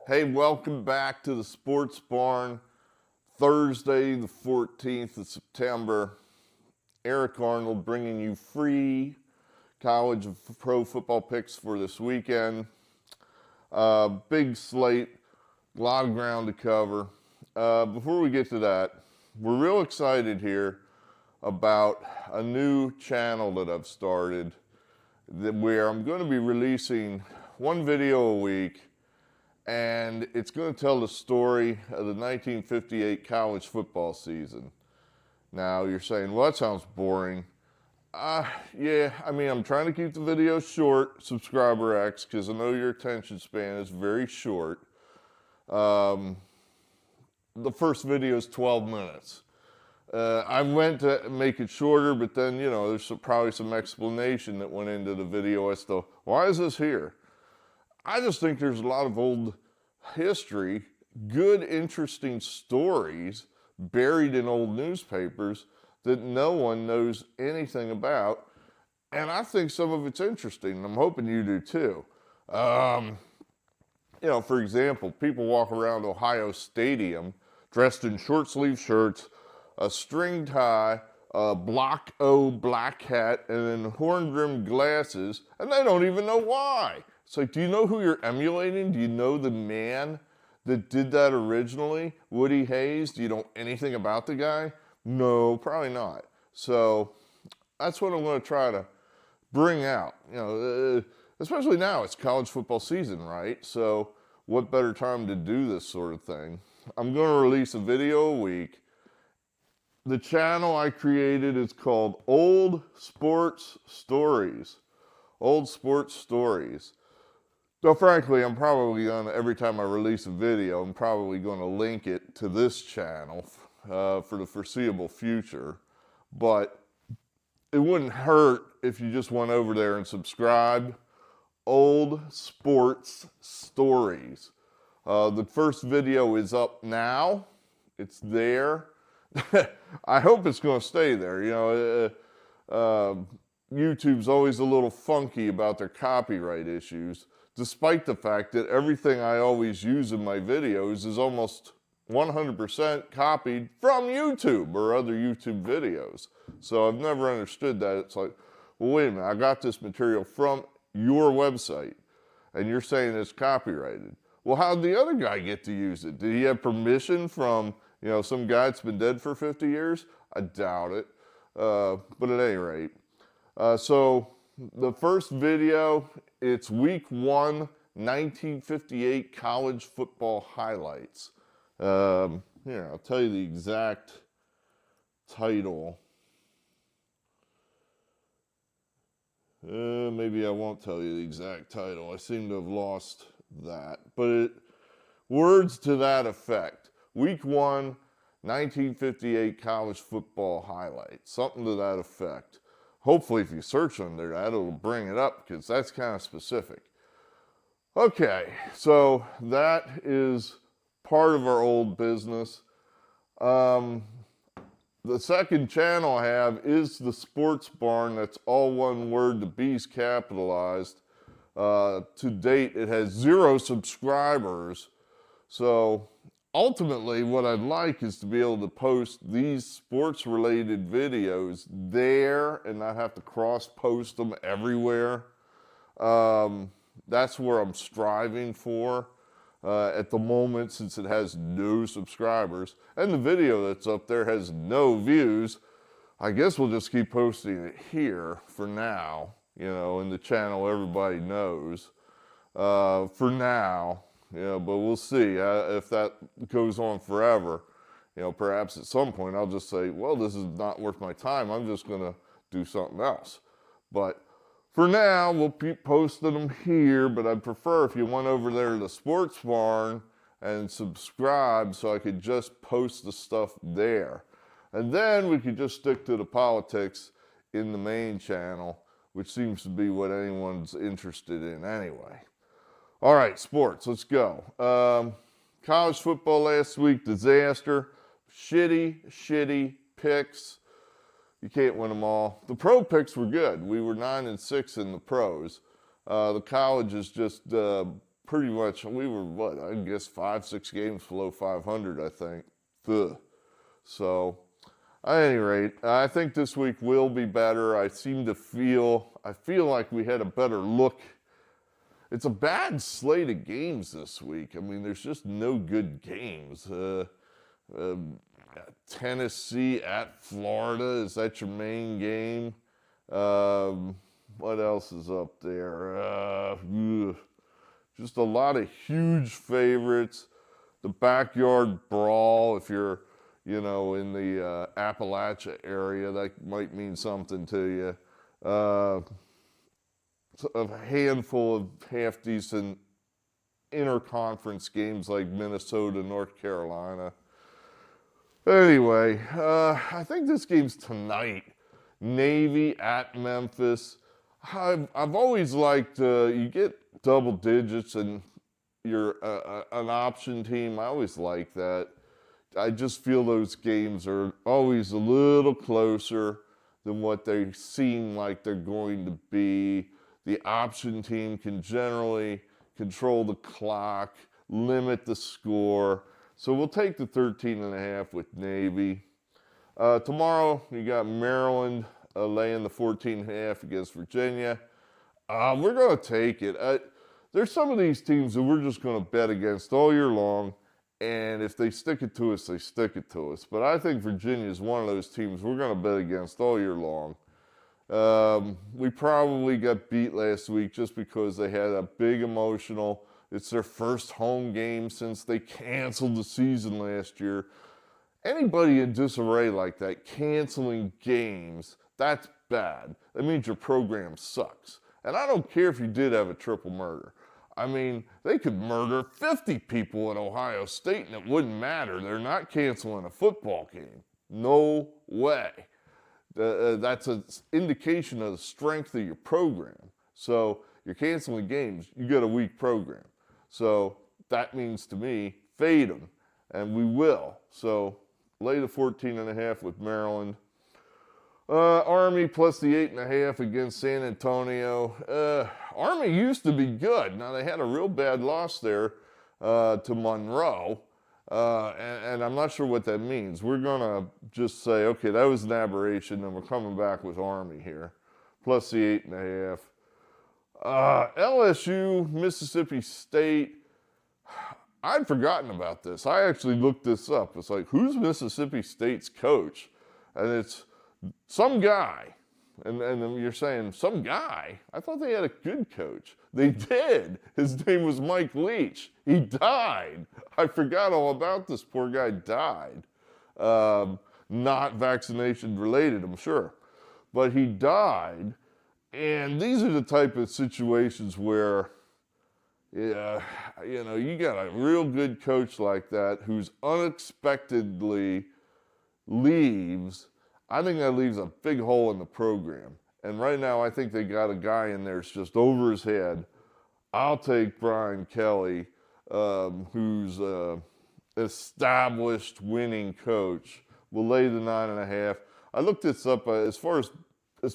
Hey, welcome back to the Sports Barn. Thursday, the 14th of September. Eric Arnold bringing you free college and pro football picks for this weekend. Big slate, a lot of ground to cover. Before we get to that, we're real excited here about a new channel that I've started where I'm going to be releasing one video a week. And it's going to tell the story of the 1958 college football season. Now, you're saying, well, that sounds boring. Yeah, I mean, I'm trying to keep the video short, subscriber X, because I know your attention span is very short. The first video is 12 minutes. I went to make it shorter, but then, you know, there's probably some explanation that went into the video as to why is this here? I just think there's a lot of old history, good, interesting stories buried in old newspapers that no one knows anything about. And I think some of it's interesting. I'm hoping you do too. You know, for example, people walk around Ohio Stadium dressed in short sleeve shirts, a string tie, a block O black hat, and then horn-rimmed glasses, and they don't even know why. It's like, do you know who you're emulating? Do you know the man that did that originally? Woody Hayes? Do you know anything about the guy? No, probably not. So that's what I'm going to try to bring out. You know, especially now, it's college football season, right? So what better time to do this sort of thing? I'm going to release a video a week. The channel I created is called Old Sports Stories. Old Sports Stories. So frankly, I'm probably gonna, every time I release a video, I'm probably gonna link it to this channel for the foreseeable future. But it wouldn't hurt if you just went over there and subscribed. Old Sports Stories. The first video is up now. It's there. I hope it's gonna stay there. You know, YouTube's always a little funky about their copyright issues, despite the fact that everything I always use in my videos is almost 100% copied from YouTube or other YouTube videos. So I've never understood that. It's like, well, wait a minute, I got this material from your website, and you're saying it's copyrighted. Well, how'd the other guy get to use it? Did he have permission from, you know, some guy that's been dead for 50 years? I doubt it. But at any rate, so the first video, it's week 1, 1958 college football highlights. Here, I'll tell you the exact title. Maybe I won't tell you the exact title. I seem to have lost that. But words to that effect. Week 1, 1958 college football highlights. Something to that effect. Hopefully, if you search under that, it'll bring it up because that's kind of specific. Okay, so that is part of our old business. The second channel I have is the Sports Barn. That's all one word, the B's capitalized. To date, it has 0 subscribers. So ultimately, what I'd like is to be able to post these sports-related videos there and not have to cross-post them everywhere. That's where I'm striving for at the moment, since it has no subscribers. And the video that's up there has no views. I guess we'll just keep posting it here for now, you know, in the channel everybody knows. For now. Yeah, but we'll see if that goes on forever. You know, perhaps at some point I'll just say, well, this is not worth my time. I'm just going to do something else. But for now, we'll keep posting them here. But I'd prefer if you went over there to the Sports Barn and subscribe so I could just post the stuff there. And then we could just stick to the politics in the main channel, which seems to be what anyone's interested in anyway. All right, sports, let's go. College football last week, disaster. Shitty picks. You can't win them all. The pro picks were good. We were 9-6 in the pros. The colleges just pretty much, we were, I guess 5-6 games below 500, I think. Ugh. So, at any rate, I think this week will be better. I feel like we had a better look. It's a bad slate of games this week. I mean, there's just no good games. Tennessee at Florida, is that your main game? What else is up there? Just a lot of huge favorites. The backyard brawl, if you're, in the Appalachia area, that might mean something to you. A handful of half-decent interconference games like Minnesota, North Carolina. Anyway, I think this game's tonight. Navy at Memphis. I've always liked, you get double digits and you're an option team. I always like that. I just feel those games are always a little closer than what they seem like they're going to be. The option team can generally control the clock, limit the score. So we'll take the 13.5 with Navy. Tomorrow, you got Maryland laying the 14.5 against Virginia. We're going to take it. There's some of these teams that we're just going to bet against all year long, and if they stick it to us, they stick it to us. But I think Virginia is one of those teams we're going to bet against all year long. We probably got beat last week just because they had a big emotional. It's their first home game since they canceled the season last year. Anybody in disarray like that, canceling games, that's bad. That means your program sucks. And I don't care if you did have a triple murder. I mean, they could murder 50 people at Ohio State and it wouldn't matter. They're not canceling a football game. No way. That's an indication of the strength of your program. So you're canceling games, you got a weak program. So that means to me, fade them, and we will. So lay the 14.5 with Maryland. Army plus the 8.5 against San Antonio. Army used to be good. Now they had a real bad loss there to Monroe, and I'm not sure what that means. We're gonna just say, okay, that was an aberration, and we're coming back with Army here, plus the 8.5. LSU, Mississippi State. I'd forgotten about this. I actually looked this up. It's like, who's Mississippi State's coach? And it's some guy. And you're saying, some guy? I thought they had a good coach. They did. His name was Mike Leach. He died. I forgot all about this. Poor guy died. Not vaccination related, I'm sure. But he died. And these are the type of situations where, you got a real good coach like that who's unexpectedly leaves. I think that leaves a big hole in the program. And right now, I think they got a guy in there that's just over his head. I'll take Brian Kelly, who's an established winning coach. We'll lay the 9.5. I looked this up as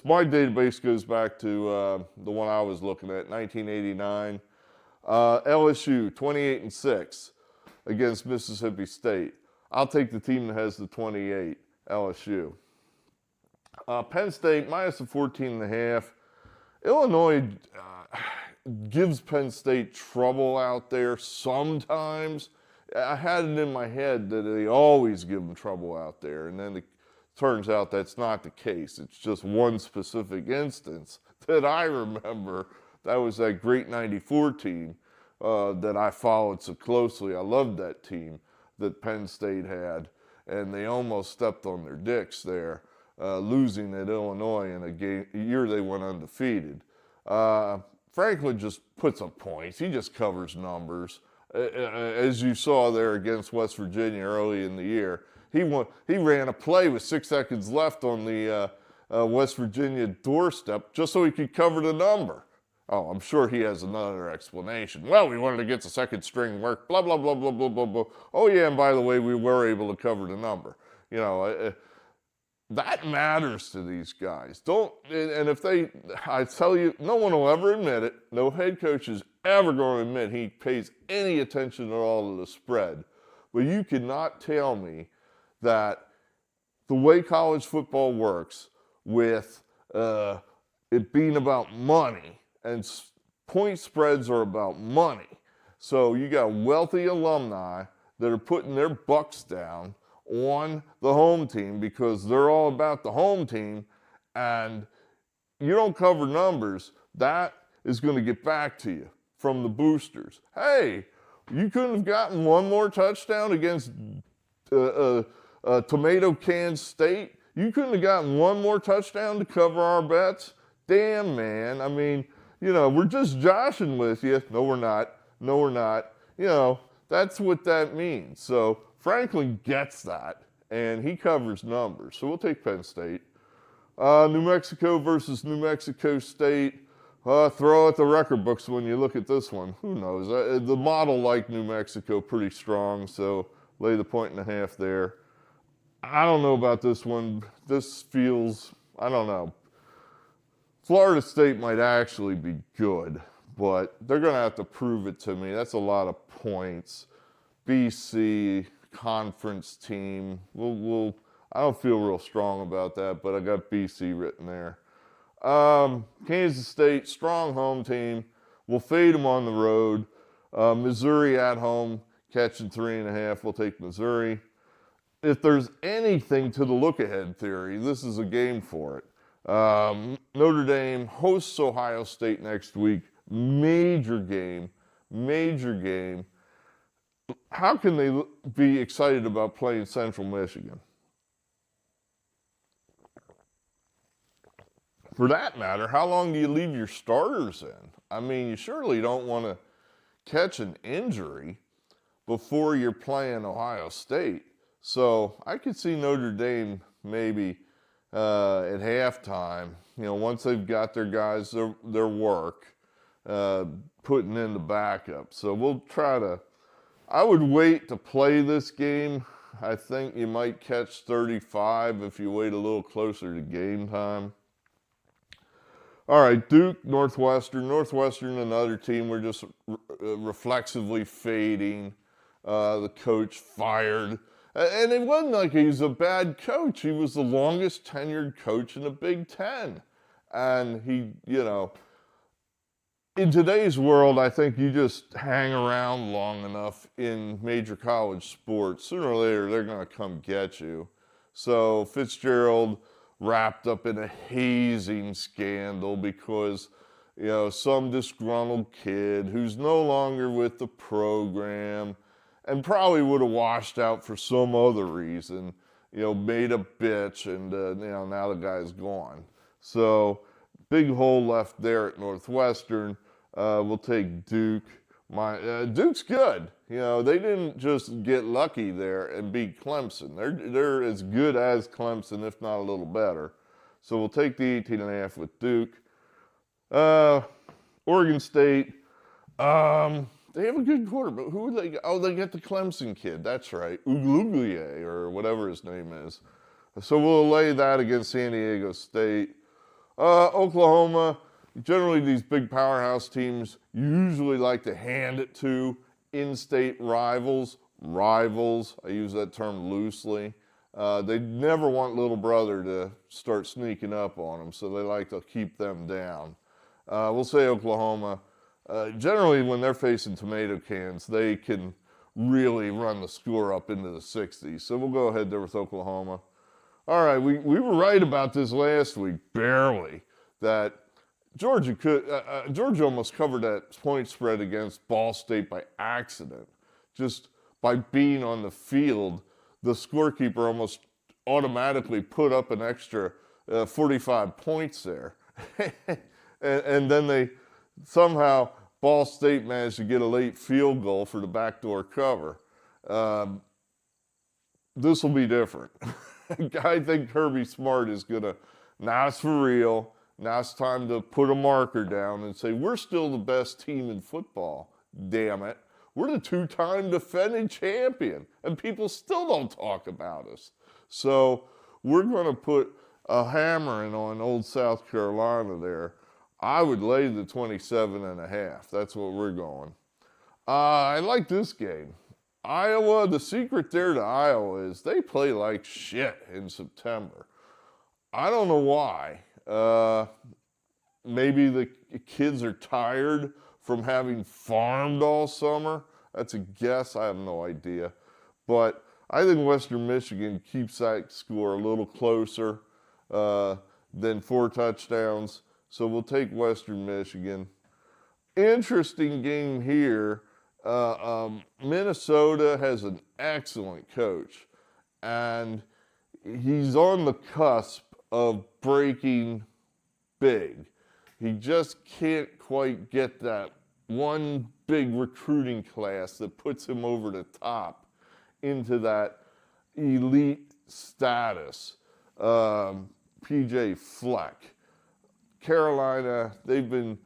my database goes back to the one I was looking at, 1989. LSU, 28-6 against Mississippi State. I'll take the team that has the 28, LSU. Penn State, minus the 14.5. Illinois gives Penn State trouble out there sometimes. I had it in my head that they always give them trouble out there, and then it turns out that's not the case. It's just one specific instance that I remember. That was that great 94 team that I followed so closely. I loved that team that Penn State had, and they almost stepped on their dicks there, losing at Illinois in a year they went undefeated. Franklin just puts up points. He just covers numbers. As you saw there against West Virginia early in the year, he ran a play with 6 seconds left on the West Virginia doorstep just so he could cover the number. Oh, I'm sure he has another explanation. Well, we wanted to get the second string work, blah, blah, blah, blah, blah, blah, blah. Oh, yeah, and by the way, we were able to cover the number. that matters to these guys. And if I tell you, no one will ever admit it. No head coach is ever going to admit he pays any attention at all to the spread. But you cannot tell me that the way college football works with it being about money, and point spreads are about money. So you got wealthy alumni that are putting their bucks down on the home team because they're all about the home team, and you don't cover numbers, that is going to get back to you from the boosters. Hey, you couldn't have gotten one more touchdown against Tomato Can State? You couldn't have gotten one more touchdown to cover our bets? Damn, man. I mean, we're just joshing with you. No, we're not. No, we're not. That's what that means. So Franklin gets that, and he covers numbers. So we'll take Penn State. New Mexico versus New Mexico State. Throw out the record books when you look at this one. Who knows? The model like New Mexico pretty strong, so lay the 1.5 there. I don't know about this one. This feels, I don't know. Florida State might actually be good, but they're going to have to prove it to me. That's a lot of points. BC, conference team. I don't feel real strong about that, but I got BC written there. Kansas State, strong home team. We'll fade them on the road. Missouri at home, catching 3.5. We'll take Missouri. If there's anything to the look-ahead theory, this is a game for it. Notre Dame hosts Ohio State next week. Major game. How can they be excited about playing Central Michigan? For that matter, how long do you leave your starters in? I mean, you surely don't want to catch an injury before you're playing Ohio State. So I could see Notre Dame maybe at halftime, once they've got their guys, their work, putting in the backup. So we'll try to, I would wait to play this game. I think you might catch 35 if you wait a little closer to game time. All right, Duke, Northwestern. Northwestern, another team we're just reflexively fading. The coach fired. And it wasn't like he was a bad coach. He was the longest tenured coach in the Big Ten. And he, in today's world, I think you just hang around long enough in major college sports. Sooner or later, they're going to come get you. So Fitzgerald wrapped up in a hazing scandal because, some disgruntled kid who's no longer with the program and probably would have washed out for some other reason, made a bitch, and, now the guy's gone. So big hole left there at Northwestern. We'll take Duke. Duke's good. They didn't just get lucky there and beat Clemson. They're as good as Clemson, if not a little better. So we'll take the 18.5 with Duke. Oregon State. They have a good quarterback. Who would they get? Oh, they get the Clemson kid. That's right. Ugluglie, or whatever his name is. So we'll lay that against San Diego State. Oklahoma. Generally, these big powerhouse teams usually like to hand it to in-state rivals. I use that term loosely. They never want little brother to start sneaking up on them, so they like to keep them down. We'll say Oklahoma. Generally, when they're facing tomato cans, they can really run the score up into the 60s. So we'll go ahead there with Oklahoma. All right, we were right about this last week, barely, that Georgia almost covered that point spread against Ball State by accident. Just by being on the field, the scorekeeper almost automatically put up an extra 45 points there. and then they somehow, Ball State managed to get a late field goal for the backdoor cover. This will be different. I think Kirby Smart is going to, now it's for real. Now it's time to put a marker down and say, we're still the best team in football. Damn it. We're the 2-time defending champion, and people still don't talk about us. So we're going to put a hammering on old South Carolina there. I would lay the 27.5. That's what we're going. I like this game. Iowa, the secret there to Iowa is they play like shit in September. I don't know why. Maybe the kids are tired from having farmed all summer. That's a guess. I have no idea. But I think Western Michigan keeps that score a little closer than 4 touchdowns. So we'll take Western Michigan. Interesting game here. Minnesota has an excellent coach, and he's on the cusp of breaking big. He just can't quite get that one big recruiting class that puts him over the top into that elite status. PJ Fleck. Carolina, they've been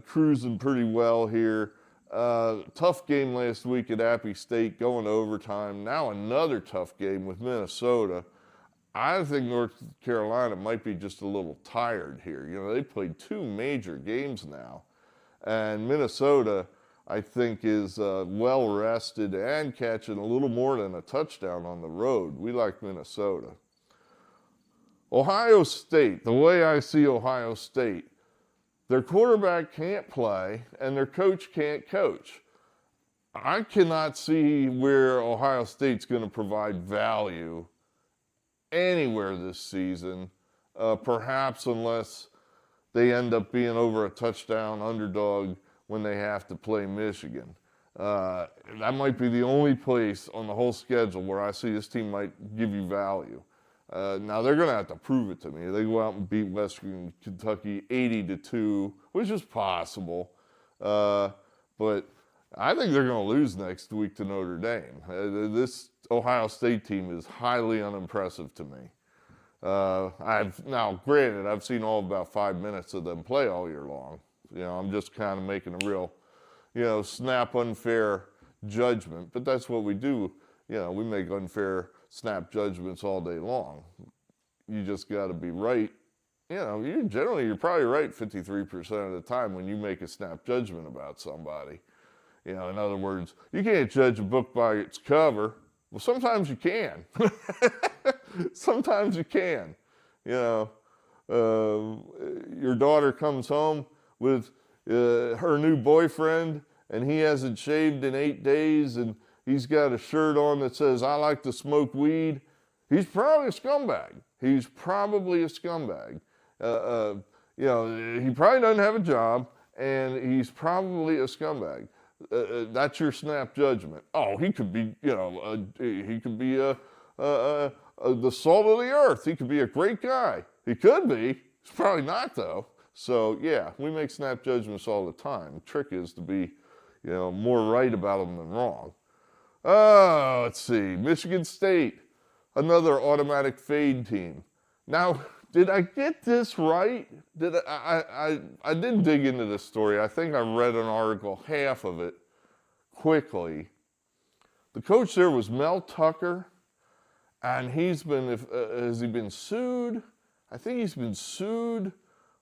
cruising pretty well here. Tough game last week at Appy State, going to overtime. Now another tough game with Minnesota. I think North Carolina might be just a little tired here. You know, they played 2 major games now. And Minnesota, I think, is well rested and catching a little more than a touchdown on the road. We like Minnesota. Ohio State, the way I see Ohio State, their quarterback can't play and their coach can't coach. I cannot see where Ohio State's going to provide value anywhere this season, perhaps unless they end up being over a touchdown underdog when they have to play Michigan. That might be the only place on the whole schedule where I see this team might give you value. Now they're going to have to prove it to me. They go out and beat Western Kentucky 80-2, which is possible. But I think they're going to lose next week to Notre Dame. This Ohio State team is highly unimpressive to me. Now, granted, I've seen all about 5 minutes of them play all year long. You know, I'm just kind of making a real, snap unfair judgment. But that's what we do. You know, we make unfair snap judgments all day long. You just got to be right. You know, you're probably right 53% of the time when you make a snap judgment about somebody. You know, in other words, you can't judge a book by its cover. Well, sometimes you can. Sometimes you can. You know, your daughter comes home with her new boyfriend, and he hasn't shaved in 8 days, and he's got a shirt on that says, "I like to smoke weed." He's probably a scumbag. He's probably a scumbag. You know, he probably doesn't have a job, and he's probably a scumbag. That's your snap judgment. Oh, he could be, he could be the salt of the earth. He could be a great guy. He could be. He's probably not, though. So, yeah, we make snap judgments all the time. The trick is to be, more right about them than wrong. Let's see. Michigan State, another automatic fade team. Now, did I get this right? I didn't dig into this story. I think I read an article, half of it, quickly. The coach there was Mel Tucker, and he's been, has he been sued? I think he's been sued,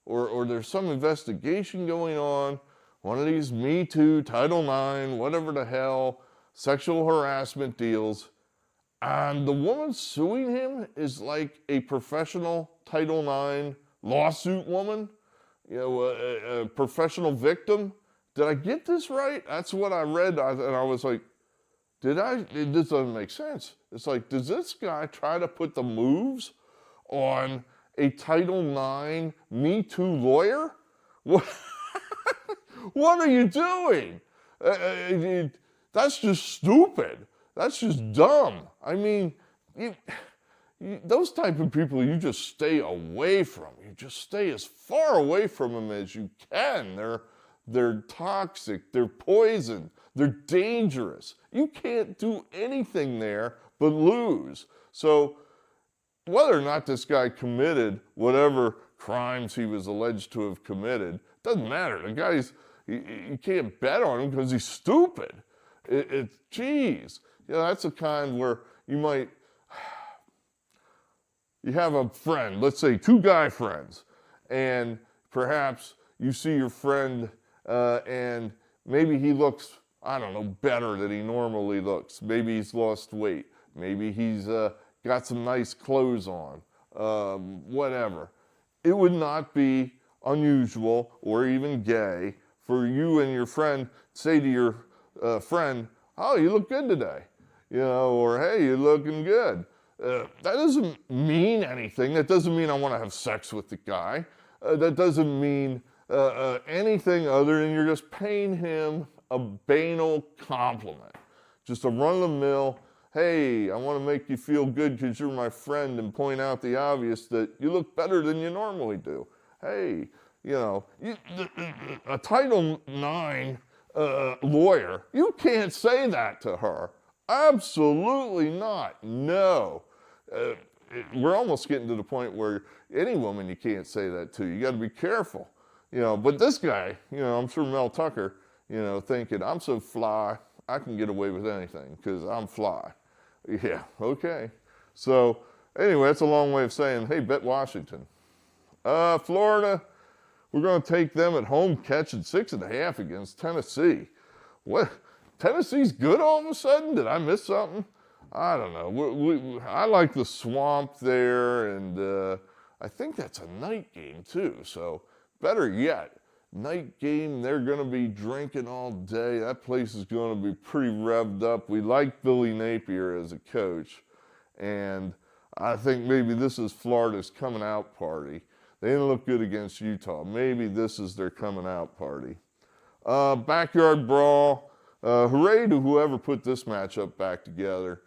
or there's some investigation going on. One of these Me Too, Title IX, whatever the hell, sexual harassment deals. And the woman suing him is like a professional Title IX lawsuit woman, a professional victim. Did I get this right? That's what I read, and I was like, this doesn't make sense. It's like, does this guy try to put the moves on a Title IX Me Too lawyer? What are you doing? That's just stupid. That's just dumb. I mean, those type of people you just stay away from. You just stay as far away from them as you can. They're toxic. They're poison. They're dangerous. You can't do anything there but lose. So whether or not this guy committed whatever crimes he was alleged to have committed, doesn't matter. The guy's, you can't bet on him because he's stupid. Geez. That's the kind where you might, you have a friend, let's say two guy friends, and perhaps you see your friend and maybe he looks, I don't know, better than he normally looks. Maybe he's lost weight. Maybe he's got some nice clothes on, whatever. It would not be unusual or even gay for you and your friend say to your friend, oh, you look good today, or hey, you're looking good. That doesn't mean anything. That doesn't mean I want to have sex with the guy. That doesn't mean anything other than you're just paying him a banal compliment. Just a run-of-the-mill, hey, I want to make you feel good because you're my friend, and point out the obvious that you look better than you normally do. Hey, a Title IX lawyer, you can't say that to her. Absolutely not. No. We're almost getting to the point where any woman you can't say that to. You got to be careful. But this guy, I'm sure Mel Tucker, thinking, I'm so fly, I can get away with anything because I'm fly. Yeah, okay. So anyway, that's a long way of saying, hey, bet Washington. Florida, we're going to take them at home catching 6.5 against Tennessee. What? Tennessee's good all of a sudden? Did I miss something? I don't know. I like the Swamp there, and I think that's a night game too. So better yet, night game, they're going to be drinking all day. That place is going to be pretty revved up. We like Billy Napier as a coach, and I think maybe this is Florida's coming out party. They didn't look good against Utah. Maybe this is their coming out party. Backyard brawl. Hooray to whoever put this matchup back together.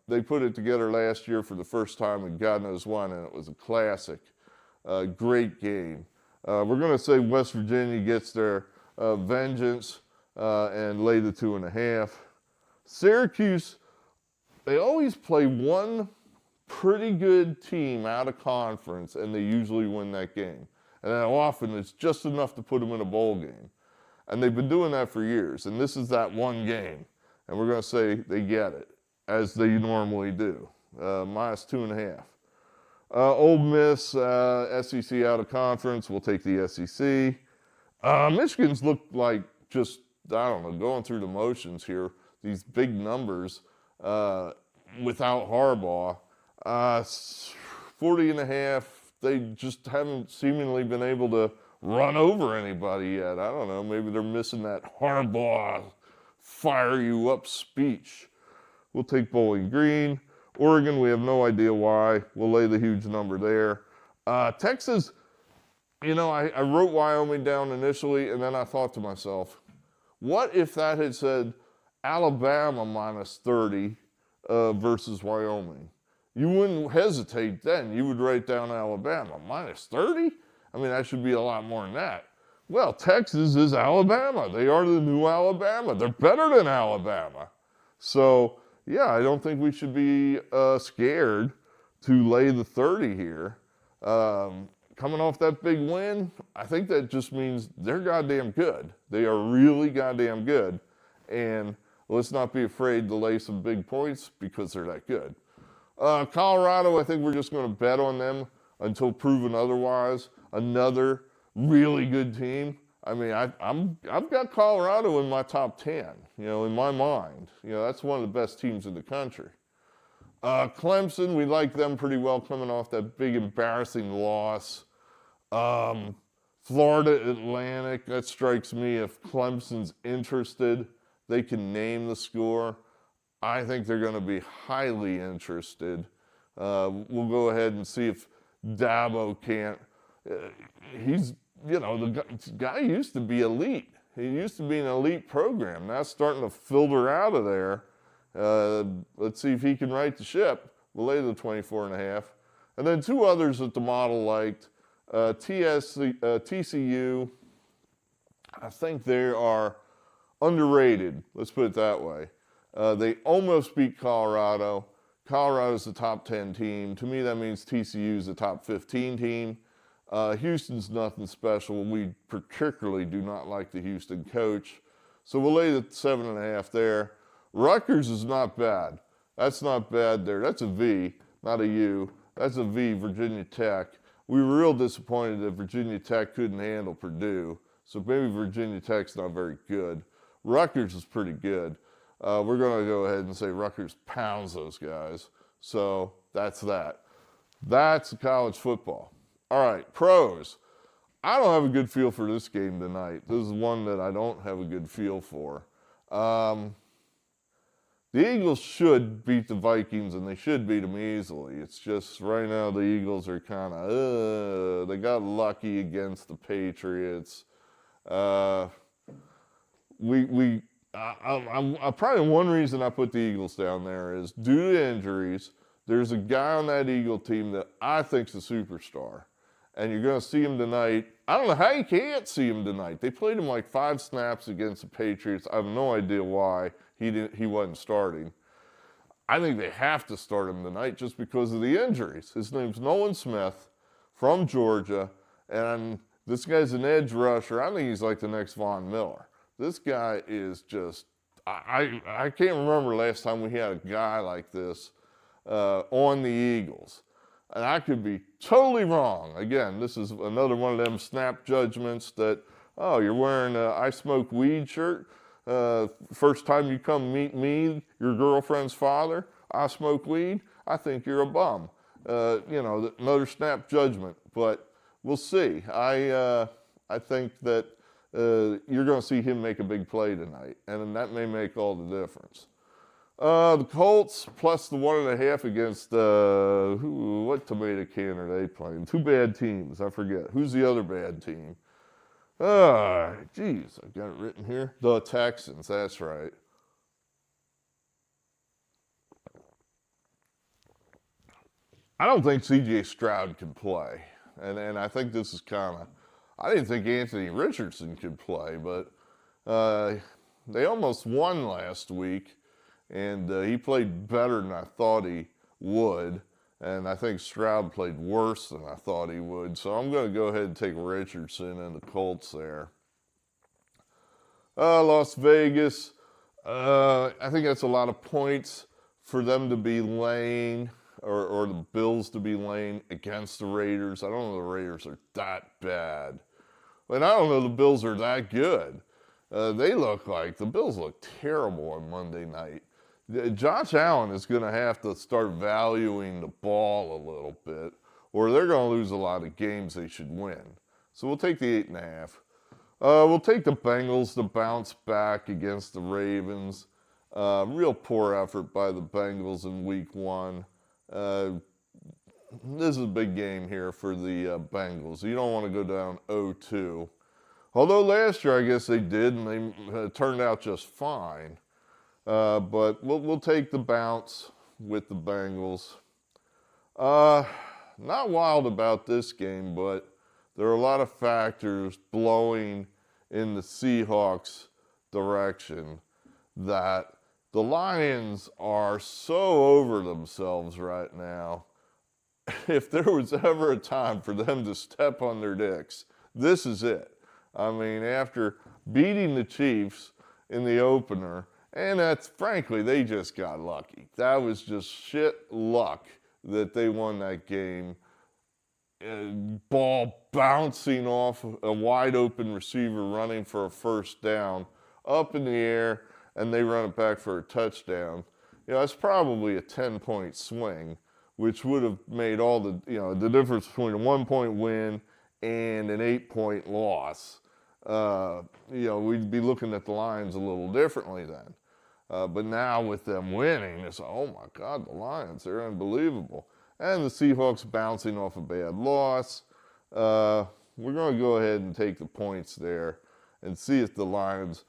They put it together last year for the first time in God knows when, and it was a classic. Great game. We're going to say West Virginia gets their vengeance and lay the 2.5. Syracuse, they always play one pretty good team out of conference, and they usually win that game. And then often it's just enough to put them in a bowl game. And they've been doing that for years, and this is that one game. And we're going to say they get it, as they normally do. Minus 2.5. Ole Miss, SEC out of conference. We'll take the SEC. Michigan's looked like just, I don't know, going through the motions here. These big numbers without Harbaugh. 40.5, they just haven't seemingly been able to run over anybody yet. I don't know, maybe they're missing that Harbaugh fire you up speech. We'll take Bowling Green. Oregon, we have no idea why. We'll lay the huge number there. Texas, I wrote Wyoming down initially, and then I thought to myself, what if that had said Alabama minus 30 versus Wyoming? You wouldn't hesitate then. You would write down Alabama. Minus 30? I mean, that should be a lot more than that. Well, Texas is Alabama. They are the new Alabama. They're better than Alabama. So, yeah, I don't think we should be scared to lay the 30 here. Coming off that big win, I think that just means they're goddamn good. They are really goddamn good. And let's not be afraid to lay some big points because they're that good. Colorado, I think we're just going to bet on them until proven otherwise. Another really good team. I mean, I've got Colorado in my top 10, in my mind. That's one of the best teams in the country. Clemson, we like them pretty well coming off that big embarrassing loss. Florida Atlantic, that strikes me. If Clemson's interested, they can name the score. I think they're going to be highly interested. We'll go ahead and see if Dabo can't. He's, the guy used to be elite. He used to be an elite program. Now it's starting to filter out of there. Let's see if he can right the ship. We'll lay the 24.5. And then two others that the model liked. TCU, I think they are underrated. Let's put it that way. They almost beat Colorado. Colorado's the top 10 team. To me, that means TCU's the top 15 team. Houston's nothing special. We particularly do not like the Houston coach. So we'll lay the 7.5 there. Rutgers is not bad. That's not bad there. That's a V, not a U. That's a V, Virginia Tech. We were real disappointed that Virginia Tech couldn't handle Purdue, so maybe Virginia Tech's not very good. Rutgers is pretty good. We're going to go ahead and say Rutgers pounds those guys. So that's that. That's college football. All right, pros. I don't have a good feel for this game tonight. This is one that I don't have a good feel for. The Eagles should beat the Vikings, and they should beat them easily. It's just right now the Eagles are kind of, they got lucky against the Patriots. Probably one reason I put the Eagles down there is due to injuries. There's a guy on that Eagle team that I think's a superstar, and you're going to see him tonight. I don't know how you can't see him tonight. They played him like 5 snaps against the Patriots. I have no idea why he wasn't starting. I think they have to start him tonight just because of the injuries. His name's Nolan Smith from Georgia, and this guy's an edge rusher. I think he's like the next Von Miller. This guy is just, I can't remember last time we had a guy like this on the Eagles. And I could be totally wrong. Again, this is another one of them snap judgments that, oh, you're wearing a I smoke weed shirt. First time you come meet me, your girlfriend's father, I smoke weed. I think you're a bum. Another snap judgment. But we'll see. I think that you're going to see him make a big play tonight, and that may make all the difference. The Colts plus the 1.5 against, what tomato can are they playing? 2 bad teams, I forget. Who's the other bad team? Geez, I've got it written here. The Texans, that's right. I don't think C.J. Stroud can play, and I think this is kind of, I didn't think Anthony Richardson could play, but they almost won last week. And he played better than I thought he would. And I think Stroud played worse than I thought he would. So I'm going to go ahead and take Richardson and the Colts there. Las Vegas, I think that's a lot of points for them to be laying, or the Bills to be laying against the Raiders. I don't know the Raiders are that bad. And I don't know the Bills are that good. The Bills look terrible on Monday night. Josh Allen is going to have to start valuing the ball a little bit, or they're going to lose a lot of games they should win. So we'll take the 8.5. We'll take the Bengals to bounce back against the Ravens. Real poor effort by the Bengals in week 1. This is a big game here for the Bengals. You don't want to go down 0-2. Although last year I guess they did, and they turned out just fine. But we'll take the bounce with the Bengals. Not wild about this game, but there are a lot of factors blowing in the Seahawks' direction that the Lions are so over themselves right now. If there was ever a time for them to step on their dicks, this is it. I mean, after beating the Chiefs in the opener, and that's, frankly, they just got lucky. That was just shit luck that they won that game. Ball bouncing off a wide open receiver running for a first down, up in the air, and they run it back for a touchdown. That's probably a 10-point swing, which would have made all the difference between a 1-point win and an 8-point loss. We'd be looking at the Lions a little differently then. But now with them winning, it's oh my God, the Lions, they're unbelievable. And the Seahawks bouncing off a bad loss. We're going to go ahead and take the points there and see if the Lions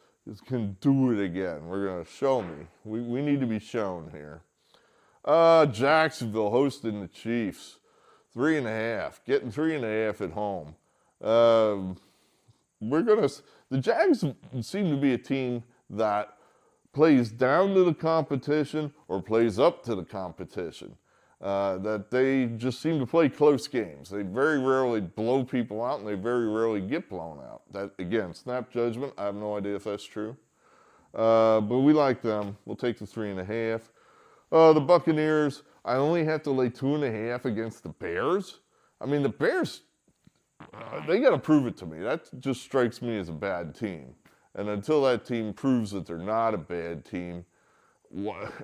can do it again. We're going to show me. We need to be shown here. Jacksonville hosting the Chiefs. 3.5. Getting 3.5 at home. The Jags seem to be a team that plays down to the competition or plays up to the competition. That they just seem to play close games. They very rarely blow people out, and they very rarely get blown out. That, again, snap judgment. I have no idea if that's true. But we like them. We'll take the 3.5. The Buccaneers I only have to lay 2.5 against the Bears. I mean, the Bears, they got to prove it to me. That just strikes me as a bad team. And until that team proves that they're not a bad team,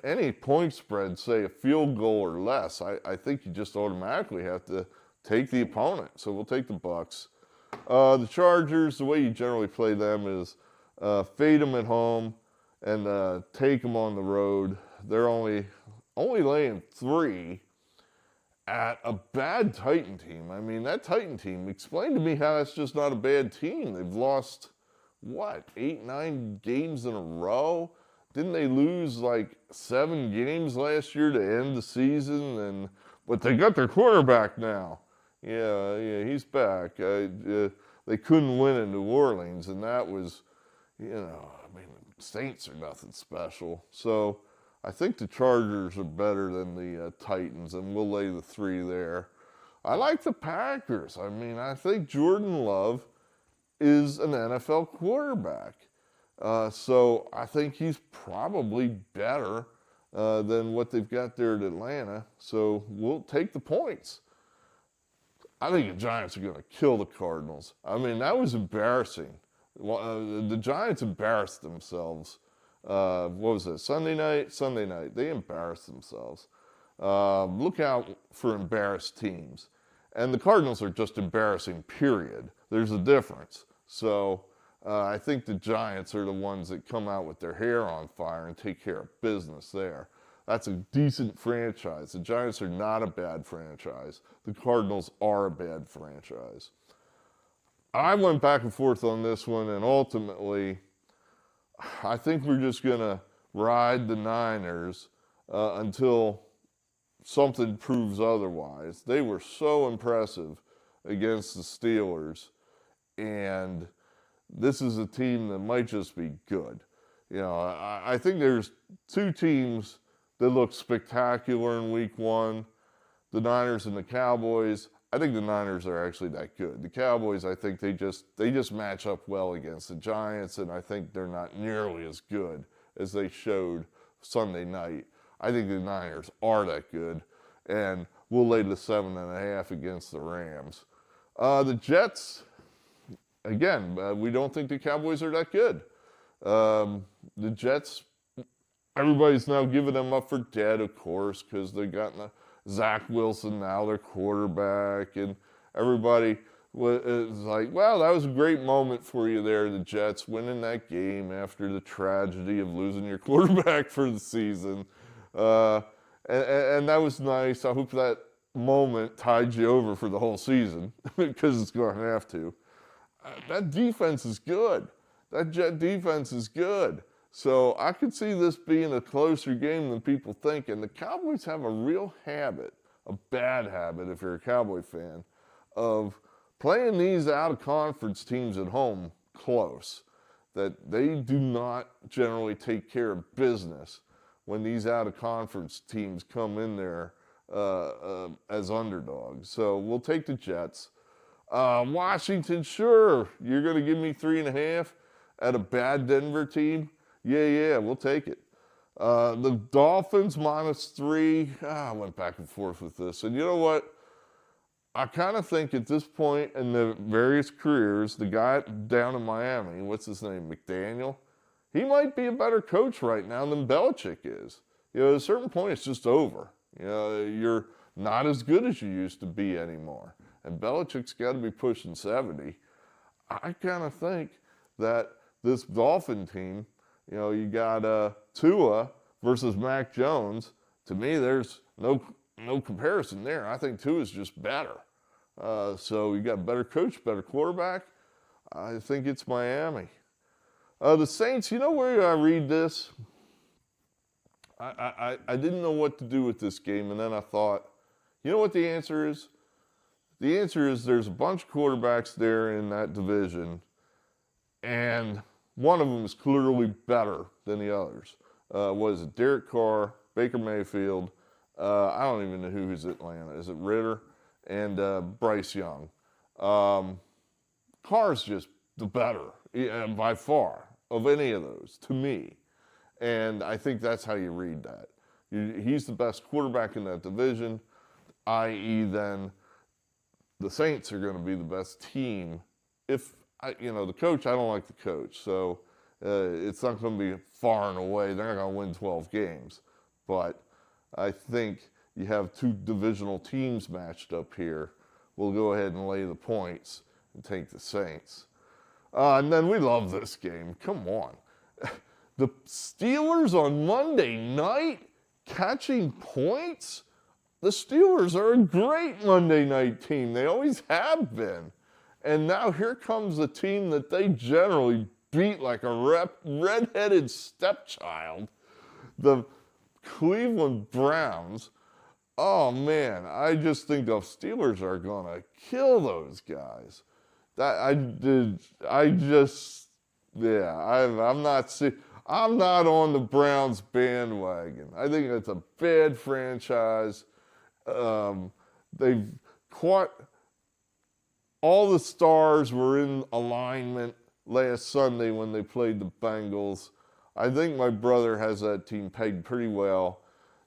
any point spread, say a field goal or less, I think you just automatically have to take the opponent. So we'll take the Bucs. The Chargers, the way you generally play them is fade them at home and take them on the road. They're only laying 3 at a bad Titan team. I mean, that Titan team, explain to me how that's just not a bad team. They've lost, 8, 9 games in a row? Didn't they lose like 7 games last year to end the season? But they got their quarterback now. Yeah, he's back. They couldn't win in New Orleans, and that was, Saints are nothing special. So I think the Chargers are better than the Titans, and we'll lay the 3 there. I like the Packers. I mean, I think Jordan Love is an NFL quarterback. So I think he's probably better than what they've got there at Atlanta. So we'll take the points. I think the Giants are going to kill the Cardinals. I mean, that was embarrassing. The Giants embarrassed themselves. What was it, Sunday night? Sunday night. They embarrassed themselves. Look out for embarrassed teams. And the Cardinals are just embarrassing, period. There's a difference. So I think the Giants are the ones that come out with their hair on fire and take care of business there. That's a decent franchise. The Giants are not a bad franchise. The Cardinals are a bad franchise. I went back and forth on this one, and ultimately, I think we're just going to ride the Niners until something proves otherwise. They were so impressive against the Steelers, and this is a team that might just be good. I think there's 2 teams that look spectacular in week 1, the Niners and the Cowboys. I think the Niners are actually that good. The Cowboys, I think they just match up well against the Giants, and I think they're not nearly as good as they showed Sunday night. I think the Niners are that good, and we'll lay the 7.5 against the Rams. The Jets, again, we don't think the Cowboys are that good. The Jets, everybody's now giving them up for dead, of course, because they got Zach Wilson now, their quarterback, and everybody is like, well, that was a great moment for you there, the Jets, winning that game after the tragedy of losing your quarterback for the season. And that was nice. I hope that moment tied you over for the whole season, because it's going to have to. That defense is good. That Jet defense is good. So I could see this being a closer game than people think. And the Cowboys have a real habit, a bad habit if you're a Cowboy fan, of playing these out-of-conference teams at home close. That they do not generally take care of business when these out-of-conference teams come in there as underdogs. So we'll take the Jets. Washington, sure, you're going to give me 3.5 at a bad Denver team? Yeah, we'll take it. The Dolphins -3. I went back and forth with this. And you know what? I kind of think at this point in the various careers, the guy down in Miami, what's his name, McDaniel, he might be a better coach right now than Belichick is. At a certain point, it's just over. You're not as good as you used to be anymore. And Belichick's got to be pushing 70. I kind of think that this Dolphin team, you got Tua versus Mac Jones. To me, there's no comparison there. I think Tua's just better. So you got a better coach, better quarterback. I think it's Miami. The Saints, where I read this? I didn't know what to do with this game, and then I thought, you know what the answer is? The answer is there's a bunch of quarterbacks there in that division, and one of them is clearly better than the others. What is it? Derek Carr, Baker Mayfield. I don't even know who's at Atlanta. Is it Ritter? And Bryce Young. Carr's just the better, by far, of any of those, to me. And I think that's how you read that. He's the best quarterback in that division, i.e. then the Saints are going to be the best team. If, the coach, I don't like the coach, so it's not going to be far and away. They're not going to win 12 games. But I think you have two divisional teams matched up here. We'll go ahead and lay the points and take the Saints. And then we love this game. Come on. The Steelers on Monday night catching points? The Steelers are a great Monday night team. They always have been. And now here comes a team that they generally beat like a red-headed stepchild. The Cleveland Browns. Oh, man, I just think the Steelers are going to kill those guys. I'm not on the Browns bandwagon. I think it's a bad franchise. They've caught all the stars were in alignment last Sunday when they played the Bengals. I think my brother has that team pegged pretty well,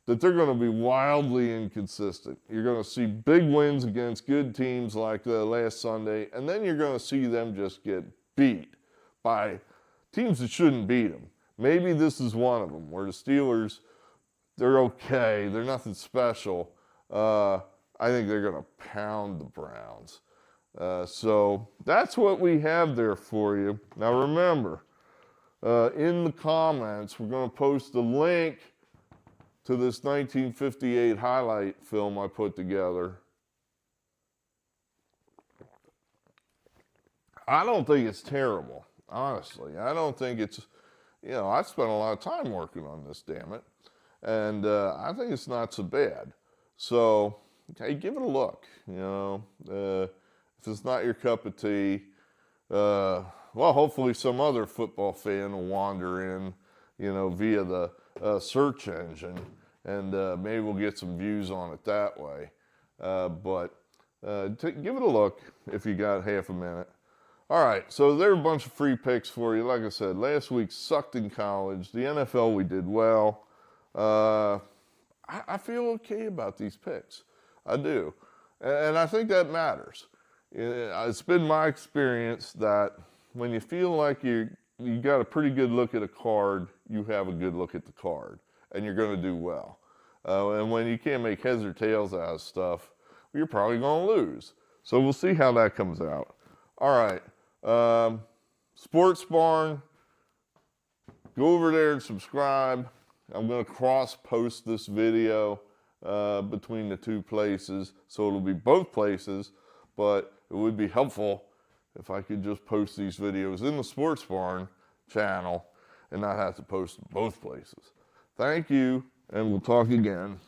that they're going to be wildly inconsistent. You're going to see big wins against good teams like last Sunday, and then you're going to see them just get beat by teams that shouldn't beat them. Maybe this is one of them, where the Steelers, they're okay. They're nothing special. I think they're going to pound the Browns. So that's what we have there for you. Now remember, in the comments, we're going to post a link to this 1958 highlight film I put together. I don't think it's terrible, honestly. I don't think it's, I spent a lot of time working on this, damn it. And I think it's not so bad. So, hey, give it a look, If it's not your cup of tea, well, hopefully some other football fan will wander in, via the search engine, and maybe we'll get some views on it that way. But give it a look if you got half a minute. All right, so there are a bunch of free picks for you. Like I said, last week sucked in college. The NFL, we did well. I feel okay about these picks. I do. And I think that matters. It's been my experience that when you feel like you got a pretty good look at a card, you have a good look at the card, and you're going to do well. And when you can't make heads or tails out of stuff, you're probably going to lose. So we'll see how that comes out. All right. SportsBarn, go over there and subscribe. I'm going to cross-post this video between the two places, so it'll be both places, but it would be helpful if I could just post these videos in the SportsBarn channel and not have to post them both places. Thank you, and we'll talk again.